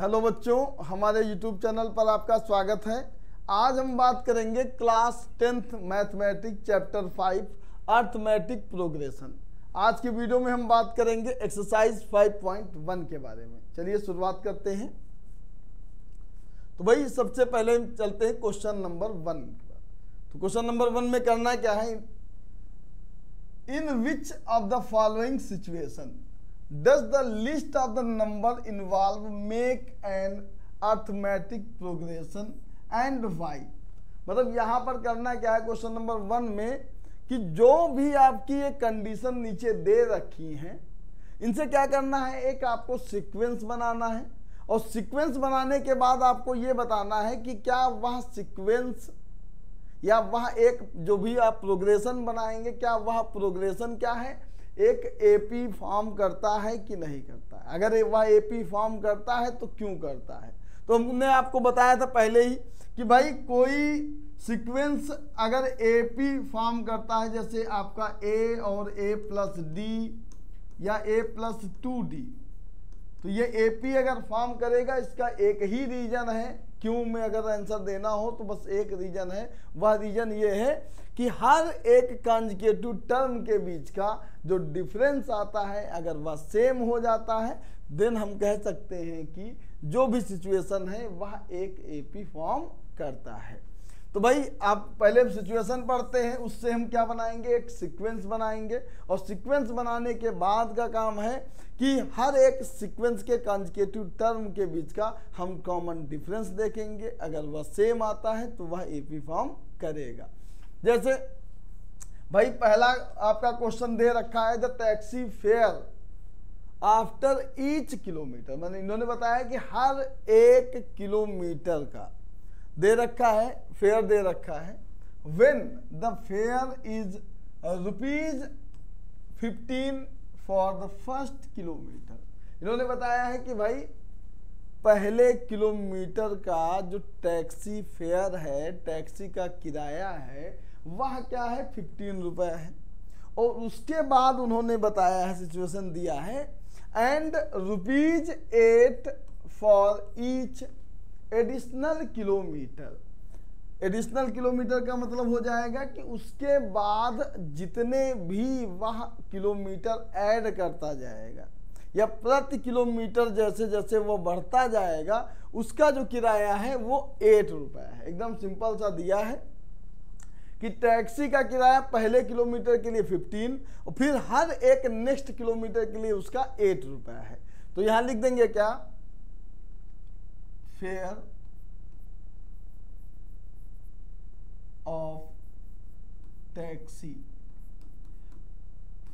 Hello बच्चों, हमारे YouTube channel पर आपका स्वागत है। आज हम बात करेंगे class 10th mathematics chapter 5 arithmetic progression. आज की वीडियो में हम बात करेंगे एक्सरसाइज 5.1 के बारे में। चलिए शुरुआत करते हैं। तो भाई सबसे पहले हम चलते हैं क्वेश्चन नंबर 1। तो क्वेश्चन नंबर 1 में करना क्या है, in which of the following situation does the list of the number involved make an arithmetic progression and why। मतलब यहाँ पर करना क्या है क्वेश्चन नंबर 1 में कि जो भी आपकी ये कंडीशन नीचे दे रखी हैं इनसे क्या करना है, एक आपको सीक्वेंस बनाना है और सीक्वेंस बनाने के बाद आपको ये बताना है कि क्या वह सीक्वेंस या वह एक जो भी आप प्रोग्रेशन बनाएंगे क्या वह प्रोग्रेशन क्या है, एक एपी फॉर्म करता है कि नहीं करता है। अगर वह एपी फॉर्म करता है तो क्यों करता है। तो हमने आपको बताया था पहले ही कि भाई कोई सीक्वेंस अगर एपी फॉर्म करता है, जैसे आपका ए और ए प्लस डी या ए प्लस 2d, तो ये एपी अगर फॉर्म करेगा इसका एक ही रीजन है। क्यों में अगर आंसर देना हो तो बस एक रीजन है, वह रीजन ये है कि हर एक कॉन्जुगेटिव टर्म के बीच का जो डिफरेंस आता है अगर वह सेम हो जाता है देन हम कह सकते हैं कि जो भी सिचुएशन है वह एक एपी फॉर्म करता है। तो भाई आप पहले सिचुएशन पढ़ते हैं, उससे हम क्या बनाएंगे, एक सीक्वेंस बनाएंगे और सीक्वेंस बनाने के बाद का काम है कि हर एक सीक्वेंस के कॉन्जुगेटिव टर्म के बीच का हम कॉमन डिफरेंस देखेंगे। अगर वह सेम आता है तो वह एपी फॉर्म करेगा। जैसे भाई पहला आपका क्वेश्चन दे रखा है, the taxi fare after each kilometre, मैंने इन्होंने बताया कि हर एक किलोमीटर का दे रखा है, फेयर दे रखा है। When the fair is ₹15 for the first kilometre, इन्होंने बताया है कि भाई पहले किलोमीटर का जो टैक्सी फेयर है, टैक्सी का किराया है, वह क्या है 15 रुपये है। और उसके बाद उन्होंने बताया है, सिचुएशन दिया है, and ₹8 for each additional kilometre. Additional kilometre का मतलब हो जाएगा कि उसके बाद जितने भी वह किलोमीटर ऐड करता जाएगा या प्रति किलोमीटर जैसे जैसे वो बढ़ता जाएगा उसका जो किराया है वो 8 रुपये है। एकदम सिंपल सा दिया है कि टैक्सी का किराया पहले किलोमीटर के लिए 15 और फिर हर एक नेक्स्ट किलोमीटर के लिए उसका 8 रुपये है। तो यहां लिख देंगे क्या, fair of taxi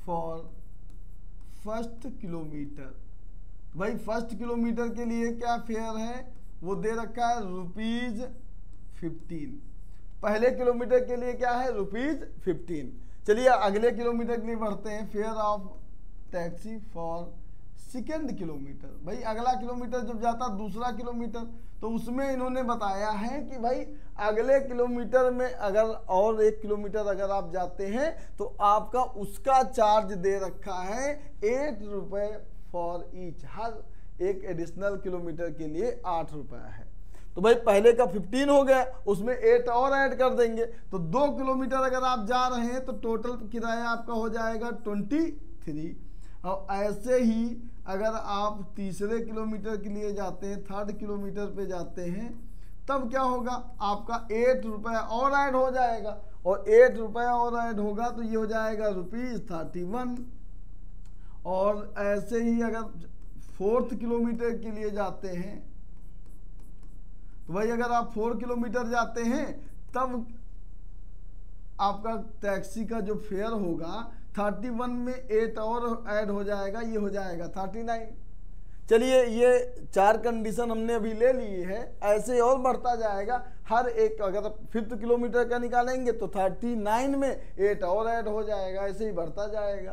for first kilometre. भाई फर्स्ट किलोमीटर के लिए क्या फेयर है, वो दे रखा है ₹15। पहले किलोमीटर के लिए क्या है ₹15। चलिए अगले किलोमीटर के लिए बढ़ते हैं, fair of taxi for second kilometre. भाई अगला किलोमीटर जब जाता दूसरा किलोमीटर तो उसमें इन्होंने बताया है कि भाई अगले किलोमीटर में अगर और 1 किलोमीटर अगर आप जाते हैं तो आपका उसका चार्ज दे रखा है 8 रुपये फॉर ईच। हर एक एडिशनल किलोमीटर के लिए 8 रुपये है। तो भाई पहले का 15 हो गया, उसमें 8 और ऐड कर देंगे तो 2 किलोमीटर अगर आप जा रहे हैं तो टोटल किराया आपका हो जाएगा 23। और ऐसे ही अगर आप तीसरे किलोमीटर के लिए जाते हैं, थर्ड किलोमीटर पे जाते हैं, तब क्या होगा, आपका 8 रुपये और ऐड हो जाएगा और 8 रुपये और ऐड होगा तो ये हो जाएगा ₹31। और ऐसे ही अगर फोर्थ किलोमीटर के लिए जाते हैं तो भाई अगर आप 4 किलोमीटर जाते हैं तब आपका टैक्सी का जो फेयर होगा 31 में 8 और ऐड हो जाएगा, ये हो जाएगा 39। चलिए ये 4 कंडीशन हमने अभी ले ली है, ऐसे और बढ़ता जाएगा। हर एक अगर 5th किलोमीटर का निकालेंगे तो 39 में 8 और ऐड हो जाएगा, ऐसे ही बढ़ता जाएगा।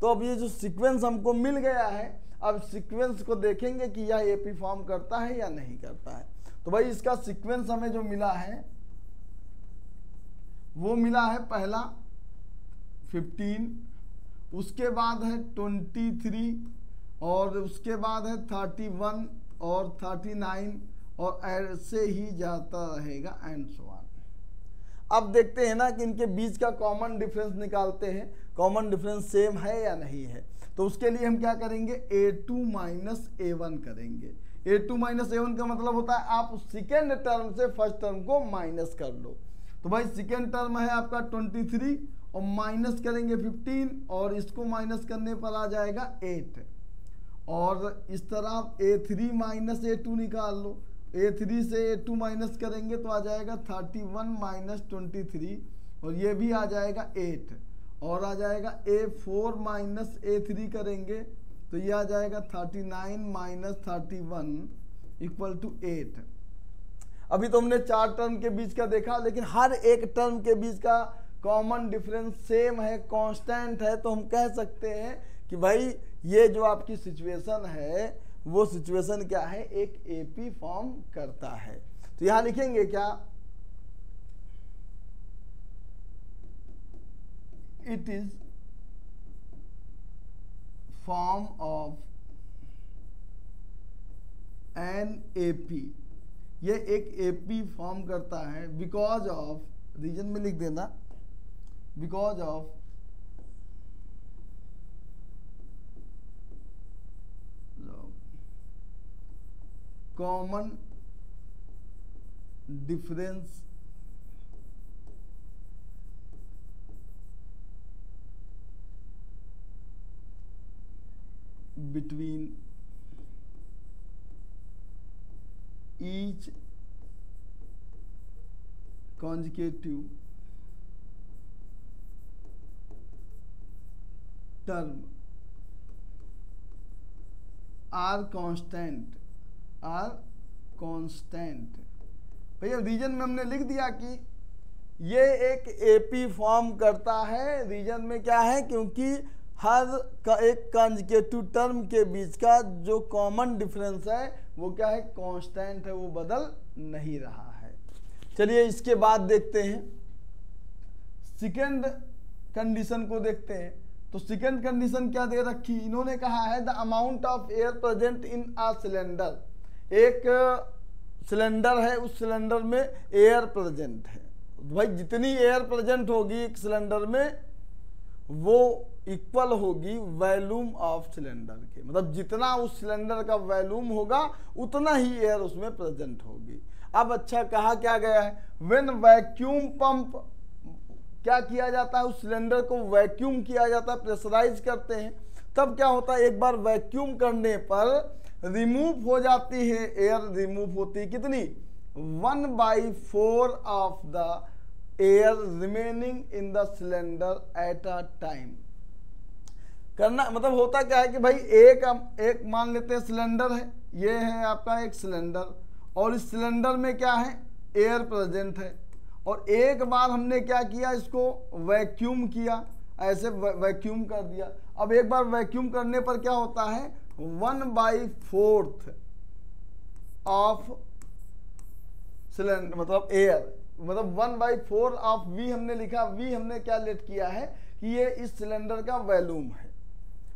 तो अब ये जो सीक्वेंस हमको मिल गया है, अब सीक्वेंस को देखेंगे कि यह एपी फॉर्म करता है या नहीं करता है। तो भाई इसका सीक्वेंस हमें जो मिला है वो मिला है पहला 15, उसके बाद है 23 और उसके बाद है 31 और 39 और ऐसे ही जाता रहेगा एंड सो ऑन। अब देखते हैं ना कि इनके बीच का कॉमन डिफरेंस निकालते हैं, कॉमन डिफरेंस सेम है या नहीं है। तो उसके लिए हम क्या करेंगे, a2 माइनस a1 करेंगे। a2 माइनस a1 का मतलब होता है आप सेकेंड टर्म से फर्स्ट टर्म को माइनस कर लो। तो भाई सेकेंड टर्म है आपका 23 और माइनस करेंगे 15 और इसको माइनस करने पर आ जाएगा 8 और इस तरह a3 माइनस a2 निकाल लो। a3 से a2 माइनस करेंगे तो आ जाएगा 31 माइनस 23 और ये भी आ जाएगा 8 और आ जाएगा a4 माइनस a3 करेंगे तो ये आ जाएगा 39 माइनस 31 इक्वल टू 8। अभी तो हमने 4 टर्म के बीच का देखा, लेकिन हर एक टर्म के बीच का कॉमन डिफरेंस सेम है, कांस्टेंट है। तो हम कह सकते हैं कि भाई ये जो आपकी सिचुएशन है वो सिचुएशन क्या है, एक एपी फॉर्म करता है। तो यहां लिखेंगे क्या, it is form of an AP, ये एक एपी फॉर्म करता है बिकॉज ऑफ, रीजन में लिख देना, because of common difference between each consecutive term are constant, भैया रीजन में हमने लिख दिया कि ये एक एपी फॉर्म करता है। रीजन में क्या है, क्योंकि हर का एक कंसेक्यूटिव टर्म के बीच का जो कॉमन डिफरेंस है वो क्या है, कांस्टेंट है, वो बदल नहीं रहा है। चलिए इसके बाद देखते हैं सेकेंड कंडीशन को देखते हैं। तो सेकेंड कंडीशन क्या दे रखी, इन्होंने कहा है the amount of air present in a cylinder, एक सिलेंडर है, उस सिलेंडर में एयर प्रेजेंट है। भाई जितनी एयर प्रेजेंट होगी एक सिलेंडर में वो इक्वल होगी वॉल्यूम ऑफ सिलेंडर के, मतलब जितना उस सिलेंडर का वॉल्यूम होगा उतना ही एयर उसमें प्रेजेंट होगी। अब अच्छा कहा क्या गया है, व्हेन वैक्यूम पंप, क्या किया जाता है, उस सिलेंडर को वैक्यूम किया जाता है, प्रेशराइज करते हैं, तब क्या होता है, एक बार वैक्यूम करने पर रिमूव हो जाती है एयर, रिमूव होती है कितनी, 1/4 of the air remaining in the cylinder at a time. करना मतलब होता क्या है कि भाई एक मान लेते हैं सिलेंडर है, ये है आपका एक सिलेंडर और इस सिलेंडर में क्या है, एयर प्रेजेंट है और एक बार हमने क्या किया, इसको वैक्यूम किया, ऐसे वैक्यूम कर दिया। अब एक बार वैक्यूम करने पर क्या होता है, 1/4 ऑफ सिलेंडर मतलब एयर, मतलब 1/4 ऑफ वी हमने लिखा, वी हमने क्या लेट किया है कि ये इस सिलेंडर का वॉल्यूम है।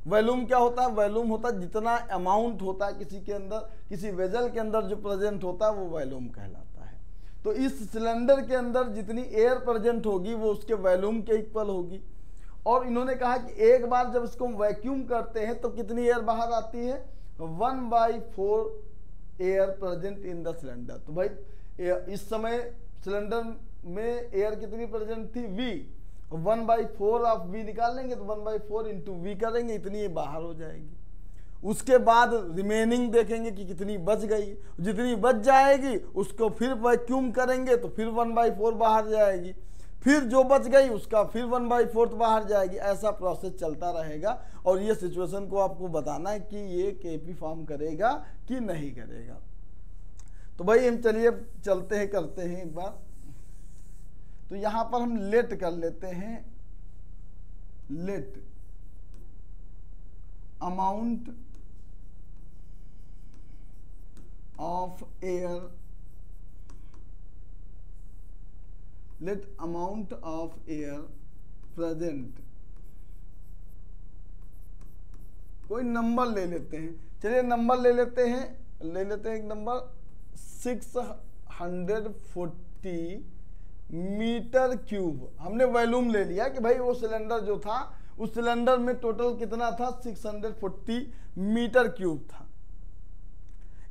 वॉल्यूम क्या होता है, वॉल्यूम होता है जितना अमाउंट होता है किसी के अंदर, किसी वेजल के अंदर जो प्रेजेंट होता है वो वॉल्यूम कहलाता है। तो इस सिलेंडर के अंदर जितनी एयर प्रेजेंट होगी वो उसके वॉल्यूम के इक्वल होगी। और इन्होंने कहा कि एक बार जब इसको वैक्यूम करते हैं तो कितनी एयर बाहर आती है, 1/4 air present in the cylinder. तो भाई इस समय सिलेंडर में एयर कितनी प्रेजेंट थी, V, 1/4 ऑफ V निकाल लेंगे तो 1/4 इंटू V करेंगे, इतनी ये बाहर हो जाएगी। उसके बाद रिमेनिंग देखेंगे कि कितनी बच गई, जितनी बच जाएगी उसको फिर वैक्यूम करेंगे तो फिर 1/4 बाहर जाएगी, फिर जो बच गई उसका फिर 1/4 बाहर जाएगी। ऐसा प्रोसेस चलता रहेगा और ये सिचुएशन को आपको बताना है कि ये केपी फॉर्म करेगा कि नहीं करेगा। तो भाई हम चलिए चलते हैं, करते हैं एक बार। तो यहां पर हम लेट कर लेते हैं, let amount of air, let amount of air present, कोई नंबर ले लेते हैं। चलिए नंबर ले लेते हैं ले लेते हैं एक नंबर 640 मीटर क्यूब। हमने वॉल्यूम ले लिया कि भाई वो सिलेंडर जो था उस सिलेंडर में टोटल कितना था, 640 मीटर क्यूब था,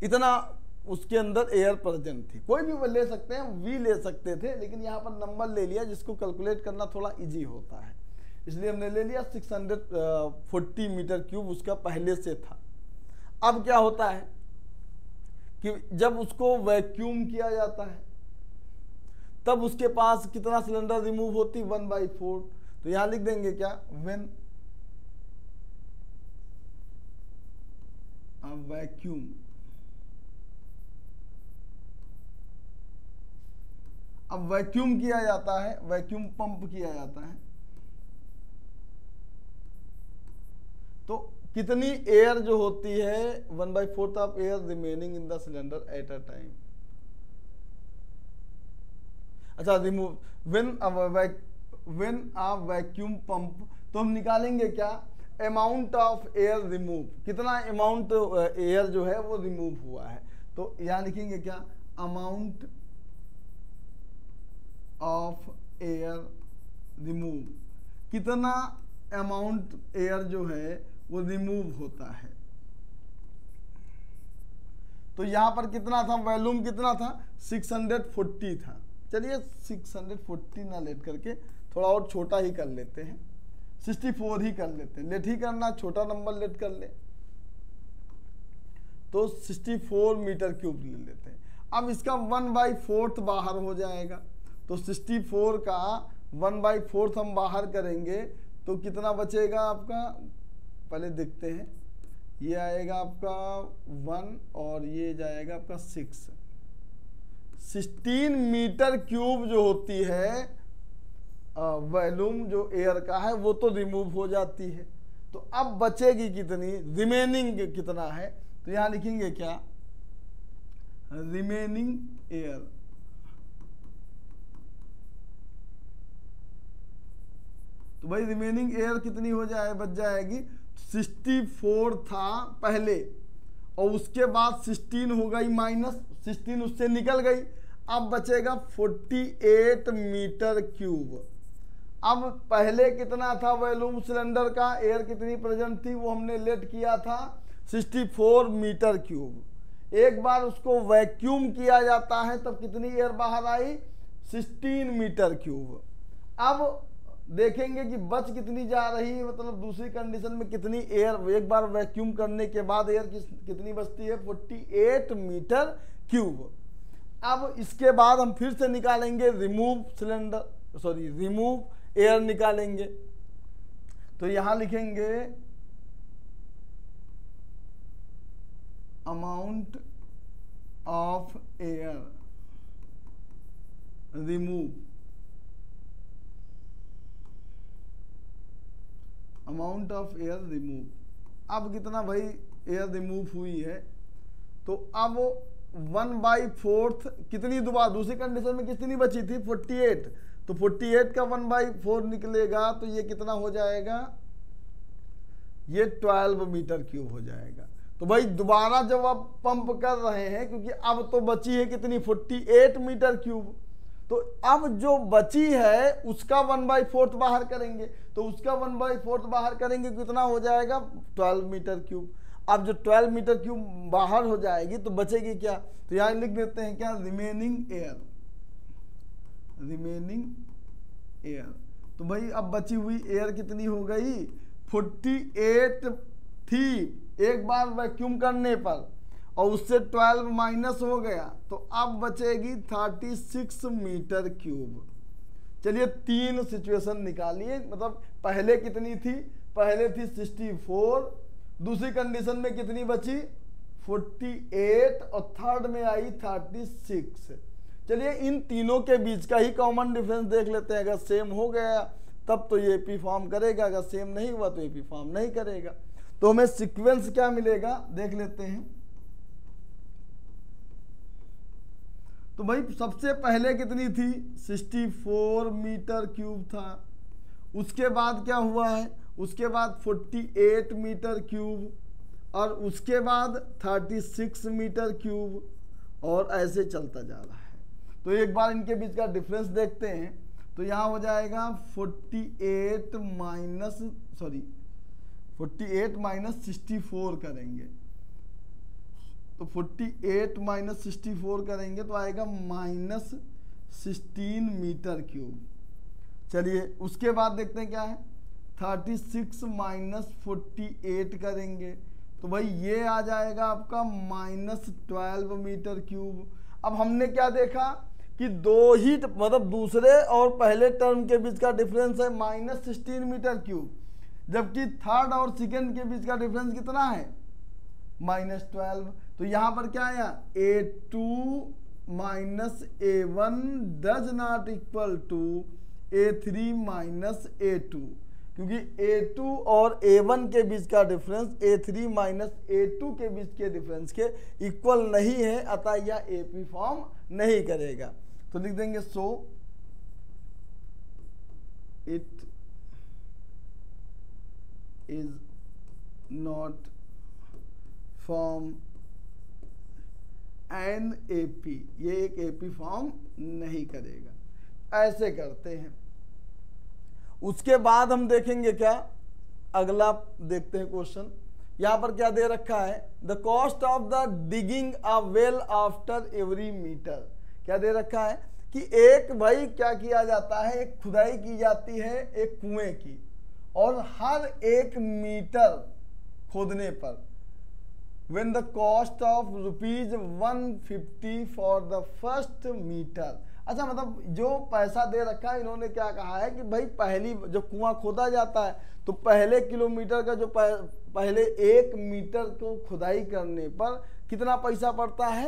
इतना उसके अंदर एयर प्रेजेंट थी। कोई भी ले सकते हैं, वी ले सकते थे, लेकिन यहाँ पर नंबर ले लिया जिसको कैलकुलेट करना थोड़ा इजी होता है, इसलिए हमने ले लिया 640 मीटर क्यूब उसका पहले से था। अब क्या होता है कि जब उसको वैक्यूम किया जाता है तब उसके पास कितना सिलेंडर रिमूव होती, 1/4। तो यहां लिख देंगे क्या, व्हेन अ वैक्यूम, अब वैक्यूम किया जाता है, वैक्यूम पंप किया जाता है, तो कितनी एयर जो होती है, 1/4 of air remaining in the cylinder at a time. अच्छा, remove when a vacuum pump, तो हम निकालेंगे क्या, अमाउंट ऑफ एयर रिमूव, कितना अमाउंट एयर जो है वो रिमूव हुआ है। तो यहां लिखेंगे क्या, अमाउंट ऑफ एयर रिमूव, कितना अमाउंट एयर जो है वो रिमूव होता है। तो यहां पर कितना था, वॉल्यूम कितना था, 640 था। चलिए 640 ना लेट करके थोड़ा और छोटा ही कर लेते हैं, 64 ही कर लेते हैं। लेट ही करना, छोटा नंबर लेट कर ले, तो 64 मीटर क्यूब ले लेते हैं। अब इसका 1/4 बाहर हो जाएगा, तो 64 का 1/4 हम बाहर करेंगे तो कितना बचेगा आपका, पहले देखते हैं, ये आएगा आपका 1 और ये जाएगा आपका 6। 16 मीटर क्यूब जो होती है वॉल्यूम जो एयर का है वो तो रिमूव हो जाती है। तो अब बचेगी कितनी, रिमेनिंग कितना है, तो यहां लिखेंगे क्या, रिमेनिंग एयर। तो भाई रिमेनिंग एयर कितनी हो जाए, बच जाएगी 64 था पहले, और उसके बाद 16 हो गई माइनस, 16 उससे निकल गई, अब बचेगा 48 मीटर क्यूब। अब पहले कितना था वॉल्यूम सिलेंडर का, एयर कितनी प्रेजेंट थी, वो हमने लेट किया था 64 मीटर क्यूब। एक बार उसको वैक्यूम किया जाता है तब कितनी एयर बाहर आई, 16 मीटर क्यूब। अब देखेंगे कि बच कितनी जा रही है, मतलब दूसरी कंडीशन में कितनी एयर, एक बार वैक्यूम करने के बाद एयर कितनी बचती है, 48 मीटर क्यूब। अब इसके बाद हम फिर से निकालेंगे remove cylinder, sorry remove air निकालेंगे। तो यहां लिखेंगे amount of air remove, amount of air remove. अब कितना भाई एयर रिमूव हुई है, तो अब 1/4 कितनी दोबारा दूसरी कंडीशन में कितनी बची थी, 48। तो 48 का 1/4 निकलेगा तो ये कितना हो जाएगा, ये 12 मीटर क्यूब हो जाएगा। तो भाई दोबारा जब आप पंप कर रहे हैं, क्योंकि अब तो बची है कितनी, 48 मीटर क्यूब, तो अब जो बची है उसका 1/4 बाहर करेंगे, तो उसका 1/4 बाहर करेंगे कितना हो जाएगा, 12 मीटर क्यूब। अब जो 12 मीटर क्यूब बाहर हो जाएगी तो बचेगी क्या, तो यहां लिख देते हैं क्या, रिमेनिंग एयर, रिमेनिंग एयर। तो भाई अब बची हुई एयर कितनी हो गई, 48 थी एक बार वैक्यूम करने पर, और उससे 12 माइनस हो गया, तो अब बचेगी 36 मीटर क्यूब। चलिए 3 सिचुएशन निकालिए, मतलब पहले कितनी थी, पहले थी 64, दूसरी कंडीशन में कितनी बची 48, और थर्ड में आई 36। चलिए इन तीनों के बीच का ही कॉमन डिफरेंस देख लेते हैं, अगर सेम हो गया तब तो ये पी फॉर्म करेगा, अगर सेम नहीं हुआ तो ये पी फॉर्म नहीं करेगा। तो हमें सीक्वेंस क्या मिलेगा देख लेते हैं। तो भाई सबसे पहले कितनी थी, 64 मीटर क्यूब था, उसके बाद क्या हुआ है, उसके बाद 48 मीटर क्यूब, और उसके बाद 36 मीटर क्यूब और ऐसे चलता जा रहा है। तो एक बार इनके बीच का डिफरेंस देखते हैं। तो यहाँ हो जाएगा 48 माइनस 64 करेंगे तो 48 माइनस 64 करेंगे तो आएगा -16 मीटर क्यूब। चलिए उसके बाद देखते हैं क्या है। 36 माइनस 48 करेंगे तो भाई ये आ जाएगा आपका -12 मीटर क्यूब। अब हमने क्या देखा कि दो ही मतलब दूसरे और पहले टर्म के बीच का डिफरेंस है -16 मीटर क्यूब, जबकि थर्ड और सेकेंड के बीच का डिफरेंस कितना है -12। तो यहाँ पर क्या आया A2 minus A1 does not equal to A3 minus A2, क्योंकि A2 और A1 के बीच का डिफरेंस A3 माइनस A2 के बीच के डिफरेंस के इक्वल नहीं है, अतः यह AP फॉर्म नहीं करेगा। तो लिख देंगे so it is not form an AP, ये एक AP फॉर्म नहीं करेगा। ऐसे करते हैं। उसके बाद हम देखेंगे क्या, अगला देखते हैं क्वेश्चन। यहां पर क्या दे रखा है, the cost of the digging a well after every meter. क्या दे रखा है कि एक भाई क्या किया जाता है, एक खुदाई की जाती है एक कुएं की, और हर 1 मीटर खोदने पर when the cost of ₹150 for the first meter। अच्छा, मतलब जो पैसा दे रखा है इन्होंने क्या कहा है कि भाई पहली जो कुआं खोदा जाता है तो पहले किलोमीटर का जो पहले 1 मीटर को खुदाई करने पर कितना पैसा पड़ता है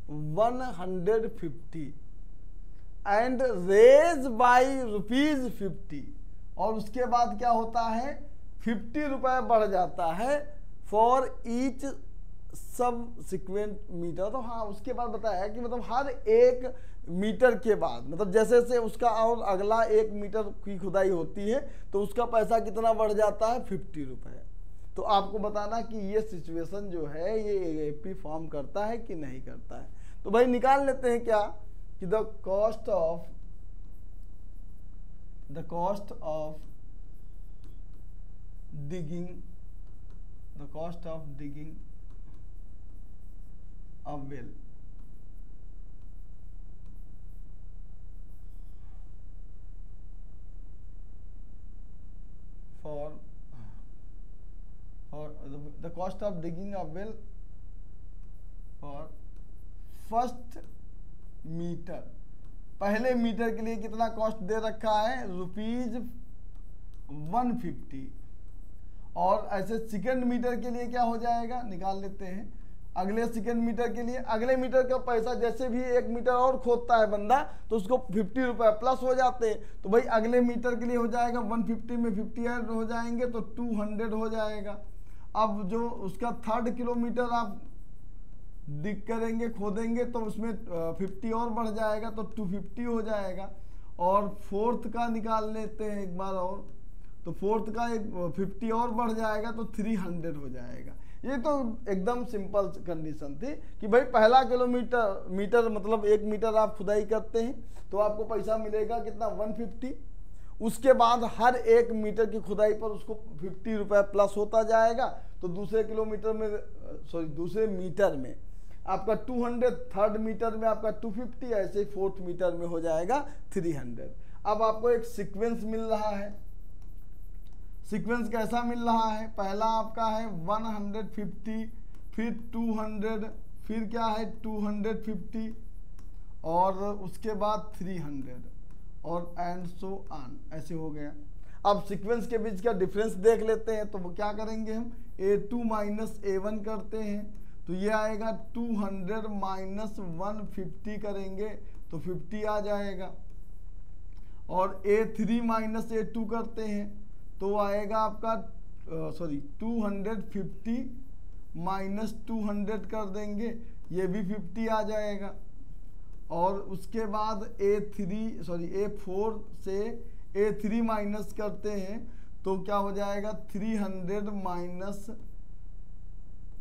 150 एंड रेज बाई ₹50। और उसके बाद क्या होता है 50 रुपए बढ़ जाता है फॉर ईच सबसिक्वेंट मीटर। तो हाँ, उसके बाद बताया कि मतलब हर 1 मीटर के बाद, मतलब जैसे जैसे उसका और अगला 1 मीटर की खुदाई होती है तो उसका पैसा कितना बढ़ जाता है 50 रुपए। तो आपको बताना कि ये सिचुएशन जो है ये AP फॉर्म करता है कि नहीं करता है। तो भाई निकाल लेते हैं क्या कि the cost of digging a well for the cost of digging a well for first meter, पहले मीटर के लिए कितना कॉस्ट दे रखा है ₹150। और ऐसे सेकेंड मीटर के लिए क्या हो जाएगा, निकाल लेते हैं। अगले सेकेंड मीटर के लिए, अगले मीटर का पैसा जैसे भी 1 मीटर और खोदता है बंदा तो उसको 50 रुपए प्लस हो जाते हैं। तो भाई अगले मीटर के लिए हो जाएगा 150 में 50 ऐड हो जाएंगे तो 200 हो जाएगा। अब जो उसका 3rd किलोमीटर आप डिग करेंगे खोदेंगे तो उसमें 50 और बढ़ जाएगा तो 250 हो जाएगा। और 4th का निकाल लेते हैं एक बार और, तो 4th का 50 और बढ़ जाएगा तो 300 हो जाएगा। ये तो एकदम सिंपल कंडीशन थी कि भाई पहला मीटर मतलब 1 मीटर आप खुदाई करते हैं तो आपको पैसा मिलेगा कितना 150। उसके बाद हर 1 मीटर की खुदाई पर उसको 50 रुपए प्लस होता जाएगा। तो दूसरे मीटर में आपका 200, 3rd मीटर में आपका 250, ऐसे 4th मीटर में हो जाएगा 300। अब आपको एक सीक्वेंस मिल रहा है। सीक्वेंस कैसा मिल रहा है, पहला आपका है 150, फिर 200, फिर क्या है 250 और उसके बाद 300 और एंड सो ऑन, ऐसे हो गया। अब सीक्वेंस के बीच का डिफरेंस देख लेते हैं। तो वो क्या करेंगे हम, A2 माइनस A1 करते हैं तो ये आएगा 200 माइनस 150 करेंगे तो 50 आ जाएगा। और A3 माइनस A2 करते हैं तो आएगा आपका 250 माइनस 200 कर देंगे, ये भी 50 आ जाएगा। और उसके बाद A4 से A3 माइनस करते हैं तो क्या हो जाएगा 300 माइनस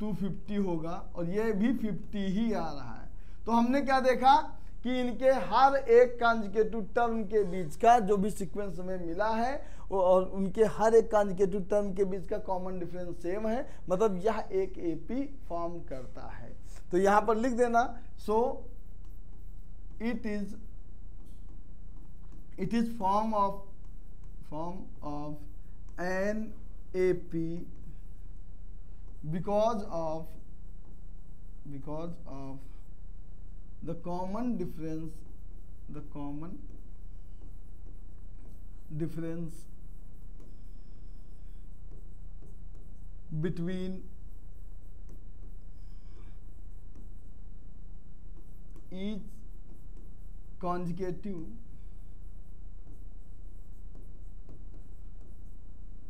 250 होगा और ये भी 50 ही आ रहा है। तो हमने क्या देखा कि इनके हर एक कॉन्जिक्यूटिव टर्म के बीच का जो भी सीक्वेंस हमें मिला है और उनके हर एक कॉन्जिक्यूटिव टर्म के बीच का कॉमन डिफरेंस सेम है, मतलब यह एक एपी फॉर्म करता है। तो यहां पर लिख देना, so it is form of an AP because of the common difference between each conjugative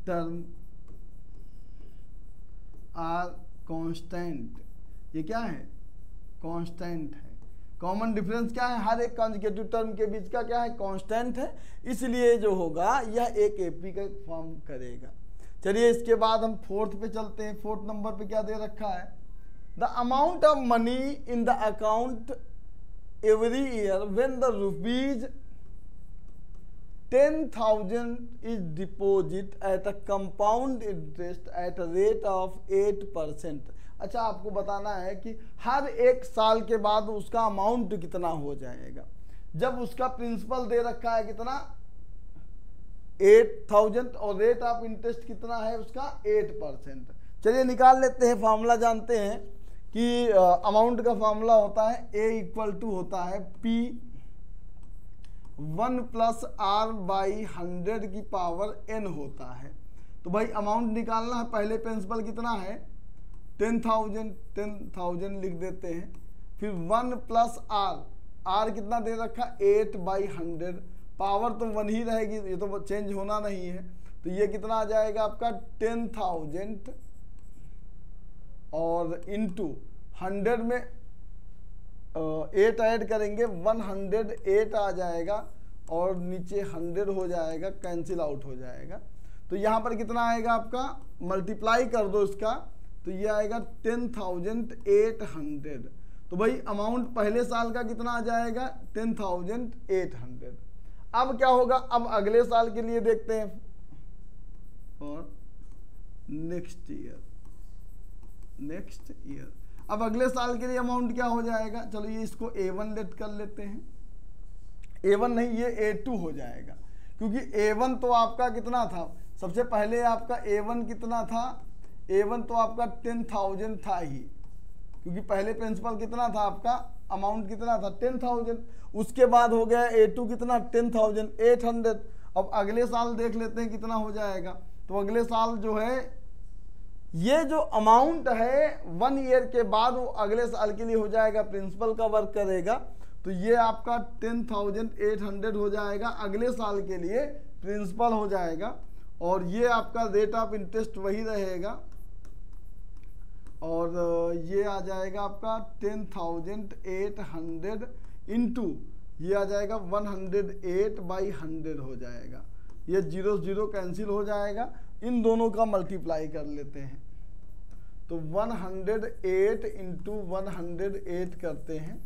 term are constant. ये क्या है? कांस्टेंट है। कॉमन डिफरेंस क्या है? हर एक कॉन्जिक्यूटिव टर्म के बीच का क्या है? कांस्टेंट है। इसलिए जो होगा यह एक एपी का फॉर्म करेगा। चलिए इसके बाद हम फोर्थ पे चलते हैं। फोर्थ नंबर पे क्या दे रखा है? The amount of money in the account every year when the rupees 10,000 is deposit at a compound interest at a rate of 8%। अच्छा, आपको बताना है कि हर एक साल के बाद उसका अमाउंट कितना हो जाएगा। जब उसका प्रिंसिपल दे रखा है कितना? 8,000 और रेट ऑफ इंटरेस्ट कितना है उसका? 8%। चलिए निकाल लेते हैं। फॉर्मूला जानते हैं कि अमाउंट का फॉर्मूला होता है A इक्वल टू होता है P 1 प्लस आर बाई 100 की पावर n होता है। तो भाई अमाउंट निकालना है। पहले प्रिंसिपल कितना है? 10,000 लिख देते हैं। फिर 1 प्लस आर कितना दे रखा? 8/100। पावर तो 1 ही रहेगी, ये तो चेंज होना नहीं है। तो ये कितना आ जाएगा आपका? 10,000 और इंटू 100 में 8 ऐड करेंगे, 108 आ जाएगा और नीचे 100 हो जाएगा, कैंसिल आउट हो जाएगा। तो यहाँ पर कितना आएगा आपका? मल्टीप्लाई कर दो इसका, तो ये आएगा 10,800। तो भाई अमाउंट पहले साल का कितना आ जाएगा? 10,800। अब क्या होगा? अब अगले साल के लिए देखते हैं और नेक्स्ट ईयर। अब अगले साल के लिए अमाउंट क्या हो जाएगा? चलो ये इसको A1 लेट कर लेते हैं। A1 नहीं, ये A2 हो जाएगा, क्योंकि A1 तो आपका कितना था? सबसे पहले आपका A1 कितना था? A1 तो आपका 10,000 था ही, क्योंकि पहले प्रिंसिपल कितना था आपका? अमाउंट कितना था? 10,000। उसके बाद हो गया A2 कितना? 10,800। अब अगले साल देख लेते हैं कितना हो जाएगा। तो अगले साल जो है ये जो अमाउंट है 1 ईयर के बाद वो अगले साल के लिए हो जाएगा, प्रिंसिपल का वर्क करेगा। तो ये आपका 10,800 हो जाएगा, अगले साल के लिए प्रिंसिपल हो जाएगा। और ये आपका रेट ऑफ इंटरेस्ट वही रहेगा और ये आ जाएगा आपका 10,800 इंटू ये आ जाएगा 108/100 हो जाएगा। ये 0 कैंसिल हो जाएगा। इन दोनों का मल्टीप्लाई कर लेते हैं तो 108 इंटू 108 करते हैं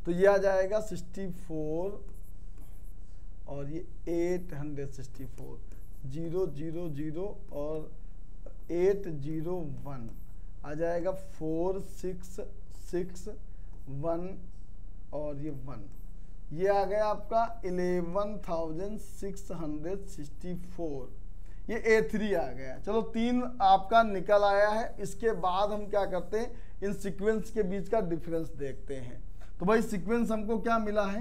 तो ये आ जाएगा 64 और ये 864, 000 और 801 आ जाएगा 4661 और ये 1, ये आ गया आपका 11,664। ये A3 आ गया। चलो 3 आपका निकल आया है। इसके बाद हम क्या करते हैं, इन सीक्वेंस के बीच का डिफरेंस देखते हैं। तो भाई सीक्वेंस हमको क्या मिला है,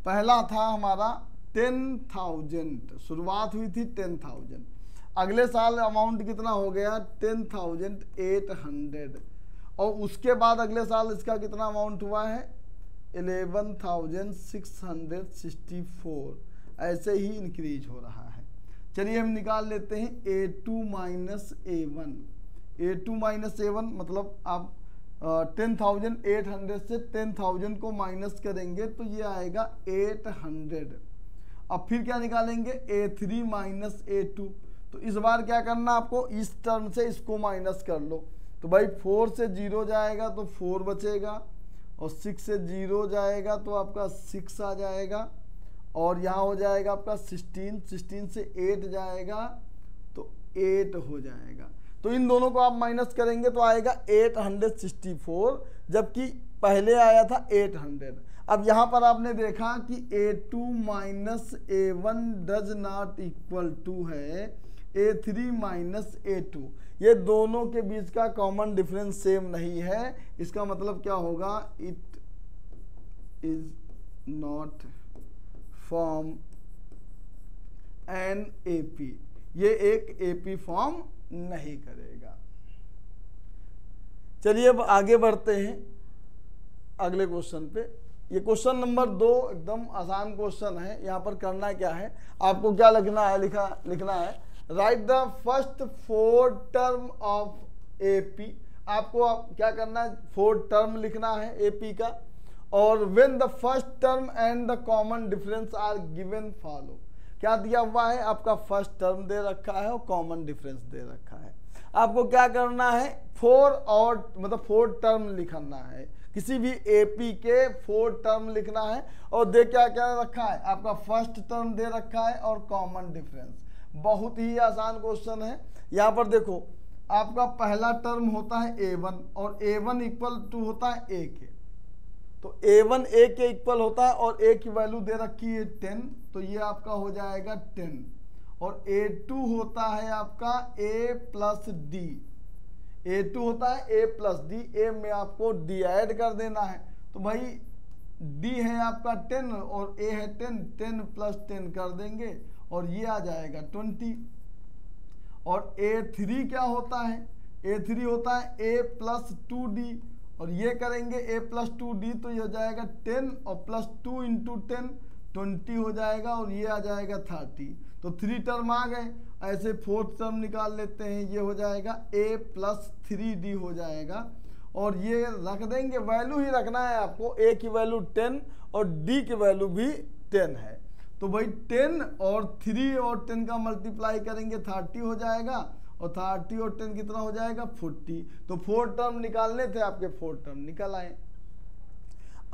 पहला था हमारा 10,000, शुरुआत हुई थी 10,000, अगले साल अमाउंट कितना हो गया 10,800 और उसके बाद अगले साल इसका कितना अमाउंट हुआ है 11,664। ऐसे ही इंक्रीज हो रहा है। चलिए हम निकाल लेते हैं A2 minus A1। A2 minus A1 मतलब आप 10,800 से 10,000 को माइनस करेंगे तो ये आएगा 800। अब फिर क्या निकालेंगे A3 माइनस A2, तो इस बार क्या करना आपको, इस टर्म से इसको माइनस कर लो। तो भाई 4 से 0 जाएगा तो 4 बचेगा, और 6 से 0 जाएगा तो आपका 6 आ जाएगा, और यहाँ हो जाएगा आपका 16, 16 से 8 जाएगा तो 8 हो जाएगा। तो इन दोनों को आप माइनस करेंगे तो आएगा 864, जबकि पहले आया था 800। अब यहाँ पर आपने देखा कि A2 minus A1 does not equal to है A3 माइनस A2। ये दोनों के बीच का कॉमन डिफरेंस सेम नहीं है। इसका मतलब क्या होगा, it is not form an AP, ये एक AP फॉर्म नहीं करेगा। चलिए अब आगे बढ़ते हैं अगले क्वेश्चन पे। ये क्वेश्चन नंबर 2 एकदम आसान क्वेश्चन है। यहाँ पर करना क्या है, आपको क्या लिखना है, लिखना है right the first 4 term of AP। आपको क्या करना है, 4 टर्म लिखना है AP का, और when the first term and the common difference are given follow. क्या दिया हुआ है, आपका फर्स्ट टर्म दे रखा है और कॉमन डिफरेंस दे रखा है। आपको क्या करना है, 4 टर्म लिखना है, किसी भी AP के 4 टर्म लिखना है, और दे क्या क्या रखा है, आपका फर्स्ट टर्म दे रखा है और कॉमन डिफरेंस। बहुत ही आसान क्वेश्चन है। यहाँ पर देखो, आपका पहला टर्म होता है A1, और A1 इक्वल टू होता है A के, तो A1 A के इक्वल होता है, और A की वैल्यू दे रखी है 10, तो ये आपका हो जाएगा 10। और A2 होता है आपका A प्लस D, A2 होता है A प्लस D, A में आपको D ऐड कर देना है। तो भाई D है आपका 10 और A है 10, 10 प्लस 10 कर देंगे और ये आ जाएगा 20। और A3 क्या होता है, A3 होता है A प्लस 2D, और ये करेंगे A प्लस 2D, तो ये हो जाएगा 10 और प्लस 2 इंटू 10 20 हो जाएगा, और ये आ जाएगा 30। तो 3 टर्म आ गए। ऐसे 4th टर्म निकाल लेते हैं, ये हो जाएगा A प्लस 3D हो जाएगा, और ये रख देंगे, वैल्यू ही रखना है आपको। A की वैल्यू 10 और D की वैल्यू भी 10 है। तो भाई 10 और 3 और 10 का मल्टीप्लाई करेंगे 30 हो जाएगा, और 30 और 10 कितना हो जाएगा 40। तो 4 टर्म निकालने थे आपके, 4 टर्म निकल आए।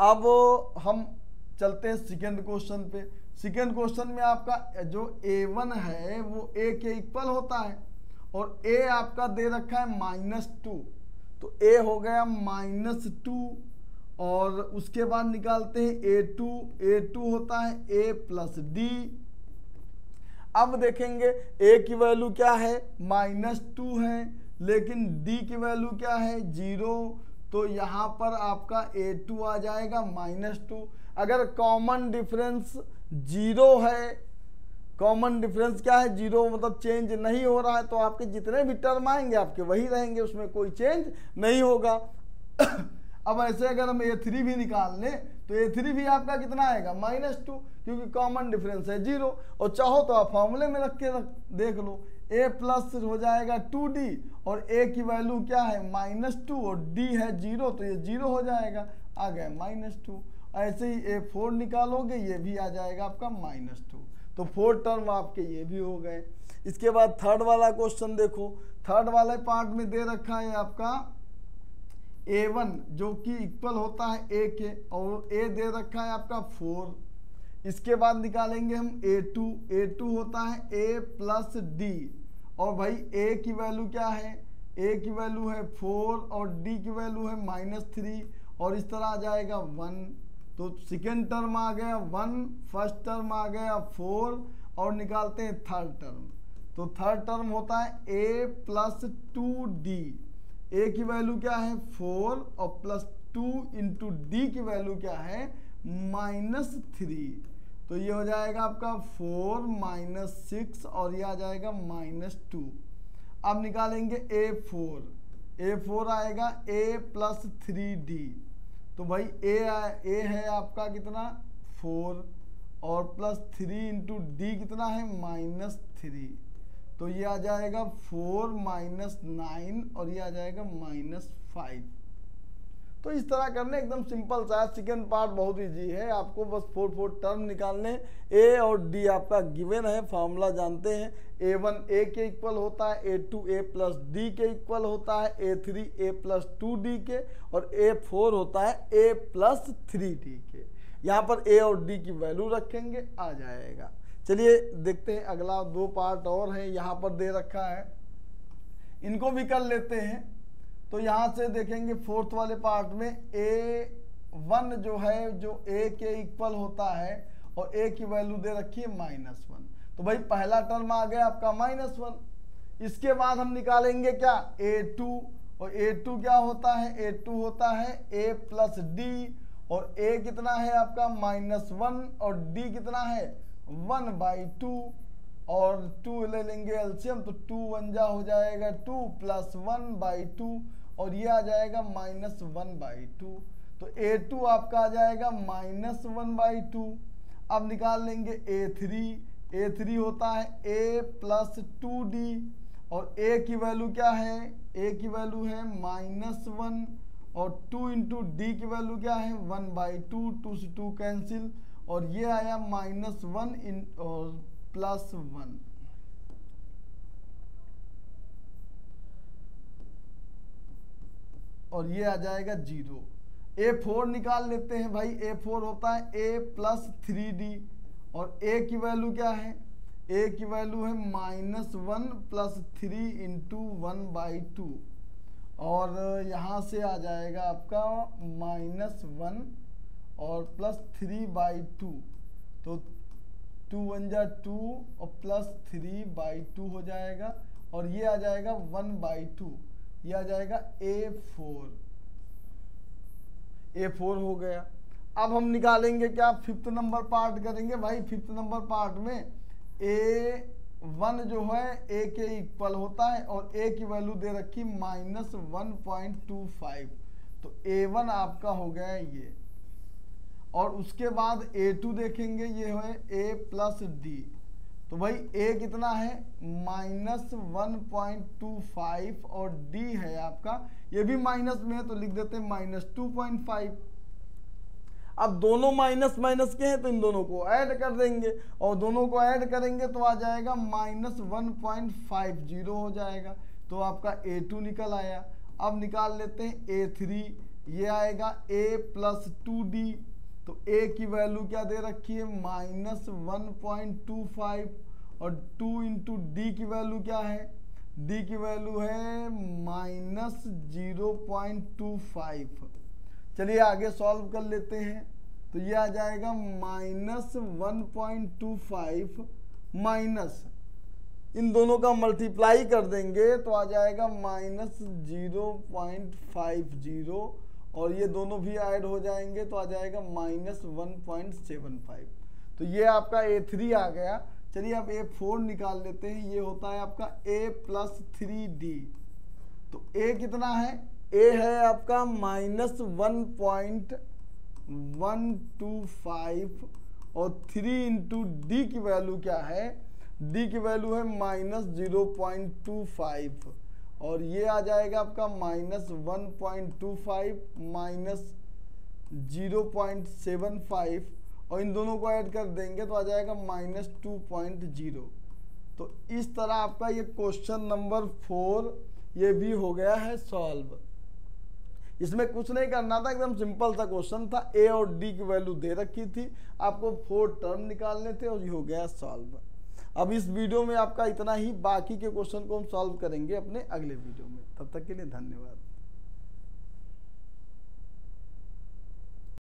अब हम चलते हैं सेकेंड क्वेश्चन पे। सेकेंड क्वेश्चन में आपका जो A1 है वो A के इक्वल होता है, और A आपका दे रखा है -2, तो A हो गया -2, और उसके बाद निकालते हैं A2, A2 होता है A प्लस D। अब देखेंगे A की वैल्यू क्या है, -2 है, लेकिन D की वैल्यू क्या है 0, तो यहाँ पर आपका A2 आ जाएगा -2। अगर कॉमन डिफरेंस 0 है, कॉमन डिफरेंस क्या है 0, मतलब चेंज नहीं हो रहा है, तो आपके जितने भी टर्म आएंगे आपके वही रहेंगे, उसमें कोई चेंज नहीं होगा। अब ऐसे अगर हम A3 भी निकाल लें तो A3 भी आपका कितना आएगा -2, क्योंकि कॉमन डिफरेंस है 0। और चाहो तो आप फॉर्मूले में रख के देख लो, A प्लस हो जाएगा 2D, और A की वैल्यू क्या है -2 और D है 0, तो ये 0 हो जाएगा, आ गया -2। ऐसे ही A4 निकालोगे, ये भी आ जाएगा आपका -2। तो 4 टर्म आपके ये भी हो गए। इसके बाद थर्ड वाला क्वेश्चन देखो। थर्ड वाले पार्ट में दे रखा है आपका A1 जो कि इक्वल होता है A के, और A दे रखा है आपका 4। इसके बाद निकालेंगे हम A2, A2 होता है A प्लस D, और भाई A की वैल्यू क्या है, A की वैल्यू है 4 और D की वैल्यू है -3, और इस तरह आ जाएगा 1। तो सेकेंड टर्म आ गया 1, फर्स्ट टर्म आ गया 4, और निकालते हैं थर्ड टर्म। तो थर्ड टर्म होता है A प्लस 2D। A की वैल्यू क्या है 4, और प्लस 2 इंटू D की वैल्यू क्या है -3, तो ये हो जाएगा आपका 4 -6, और ये आ जाएगा -2। अब निकालेंगे A4, A4 आएगा A प्लस 3D। तो भाई A है आपका कितना 4, और प्लस 3 इंटू D कितना है -3, तो ये आ जाएगा 4 -9, और ये आ जाएगा -5। तो तो इस तरह करने एकदम सिंपल सा। सेकेंड पार्ट बहुत इजी है, आपको बस 4 टर्म निकालने। ए और डी आपका गिवन है, फॉर्मूला जानते हैं। A1 A के इक्वल होता है, A2 A प्लस डी के इक्वल होता है, A3 A प्लस 2D के, और A4 होता है A प्लस 3D के। यहाँ पर A और D की वैल्यू रखेंगे, आ जाएगा। चलिए देखते हैं अगला 2 पार्ट और है, यहाँ पर दे रखा है, इनको भी कर लेते हैं। तो यहाँ से देखेंगे 4th वाले पार्ट में A1 जो है जो A के इक्वल होता है और A की वैल्यू दे रखी है -1। तो भाई पहला टर्म आ गया आपका -1। इसके बाद हम निकालेंगे क्या, A2, और A2 क्या होता है, A2 होता है A प्लस डी, और A कितना है आपका -1 और D कितना है 1/2, और 2 ले लेंगे एलसीएम, तो 2 1 जा हो जाएगा 2 प्लस 1/2, और ये आ जाएगा -1/2। तो A2 आपका आ जाएगा -1/2। अब निकाल लेंगे A3 होता है A प्लस 2D, और A की वैल्यू क्या है, A की वैल्यू है -1, और 2 इंटू डी की वैल्यू क्या है 1/2, 2 से 2 कैंसिल, और ये आया -1 और +1। और ये आ जाएगा 0। A4 निकाल लेते हैं भाई। A4 होता है A प्लस 3D, और A की वैल्यू क्या है, A की वैल्यू है -1 प्लस 3 इंटू 1/2, और यहाँ से आ जाएगा आपका -1 और प्लस 3/2, तो 2 1 जा 2 और प्लस 3/2 हो जाएगा, और ये आ जाएगा 1/2, ये आ जाएगा A4 हो गया। अब हम निकालेंगे क्या, 5th नंबर पार्ट करेंगे भाई। 5th नंबर पार्ट में A1 जो है A के इक्वल होता है, और A की वैल्यू दे रखी -1.25, तो A1 आपका हो गया ये। और उसके बाद A2 देखेंगे, ये है A प्लस डी, तो भाई A कितना है -1.25, और D है आपका, ये भी माइनस में है, तो लिख देते हैं -2.5। अब दोनों माइनस माइनस के हैं, तो इन दोनों को ऐड कर देंगे, और दोनों को ऐड करेंगे तो आ जाएगा -1.50 हो जाएगा, तो आपका A2 निकल आया। अब निकाल लेते हैं A3, ये आएगा A प्लस 2D, तो A की वैल्यू क्या दे रखी है -1.25, और 2 इंटू डी की वैल्यू क्या है, D की वैल्यू है -0.25। चलिए आगे सॉल्व कर लेते हैं। तो ये आ जाएगा -1.25 माइनस, इन दोनों का मल्टीप्लाई कर देंगे तो आ जाएगा -0.50, और ये दोनों भी ऐड हो जाएंगे तो आ जाएगा -1.75। तो ये आपका A3 आ गया। चलिए अब A4 निकाल लेते हैं। ये होता है आपका A प्लस 3D, तो A कितना है, A है आपका -1.125, और 3 इंटू डी की वैल्यू क्या है, D की वैल्यू है -0.25, और ये आ जाएगा आपका -1.25 -0.75, और इन दोनों को ऐड कर देंगे तो आ जाएगा -2.0। तो इस तरह आपका ये क्वेश्चन नंबर 4 ये भी हो गया है सॉल्व। इसमें कुछ नहीं करना था, एकदम सिंपल सा क्वेश्चन था। A और D की वैल्यू दे रखी थी, आपको 4 टर्म निकालने थे, और ये हो गया सॉल्व। अब इस वीडियो में आपका इतना ही, बाकी के क्वेश्चन को हम सॉल्व करेंगे अपने अगले वीडियो में। तब तक के लिए धन्यवाद।